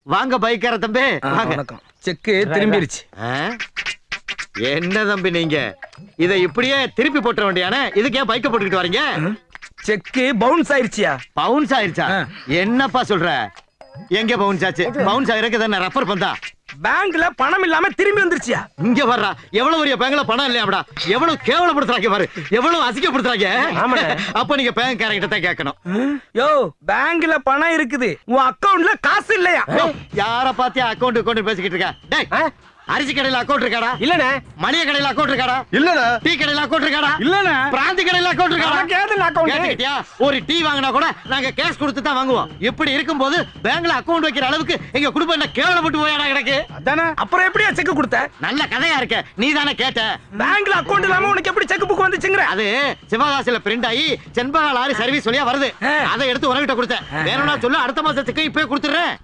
வாங்க பைக்கார தம்பி வாங்க. வணக்கம். செக்கு திரும்பிருச்சு. என்ன தம்பி நீங்க இத இப்படியே திருப்பி போட்டுற வேண்டியானே, இதுக்கு ஏன் பைக்க போட்டுக்கிட்டு வரீங்க? செக்கு பவுன்ஸ் ஆயிருச்சியா? பவுன்ஸ் ஆயிருச்சா? என்னப்பா சொல்ற? எங்க பவுன்ஸ் ஆச்சு? பவுன்ஸ் ஆயிருக்கு தானே ரெஃபர் பண்ணா. பேங்க்ல பணம் இல்லாம திரும்பி வந்துருச்சியா? இங்க வர்றா. எவ்வளவு பெரிய பேங்க்ல பணம் இல்லையாடா? எவ்வளவு கேவலப்படுத்துறாங்க பாரு, எவ்வளவு அசிங்கப்படுத்துறாங்க. அப்ப நீங்க பேங்க் காரங்கிட்ட தான் கேட்கணும். யோ, பேங்க்ல பணம் இருக்குது, உன் அக்கவுண்ட்ல காசு இல்லையா? யார பாத்தியா அக்கவுண்ட் பேசிக்கிட்டு இருக்க? டேய், அரிசி கடையில அக்கவுண்ட் இருக்காடா? இல்லனே. மளிகை கடையில அக்கவுண்ட் இருக்காடா? இல்லடா. டீ கடையில அக்கவுண்ட் இருக்காடா? இல்லனே. பிராந்தி கடையில அக்கவுண்ட் இருக்காடா? கேதுல அக்கவுண்ட். கேட்டியா? ஒரு டீ வாங்கினா கூட நாங்க கேஷ் கொடுத்து தான் வாங்குவோம். இப்படி இருக்கும்போது பேங்க்ல அக்கவுண்ட் வைக்கிற அளவுக்கு எங்க குடும்பம் என்ன கேவலப்பட்டு போயாடா கிடக்கு? அதானே. அப்புறம் எப்படியா செக் கொடுத்த? நல்ல கதையா இருக்க. நீ தானே கேட்ட. பேங்க்ல அக்கவுண்ட் இல்லாம உனக்கு எப்படி செக் புக் வந்துச்சுங்கற? அது சிவகாசில பிரிண்ட் ஆகி செண்பகா லாரி சர்வீஸ் வழியா வருது. அதை எடுத்து உனகிட்ட கொடுத்தேன். வேணும்னா சொல்லு, அடுத்த மாசத்துக்கு இப்பவே கொடுத்துறேன்.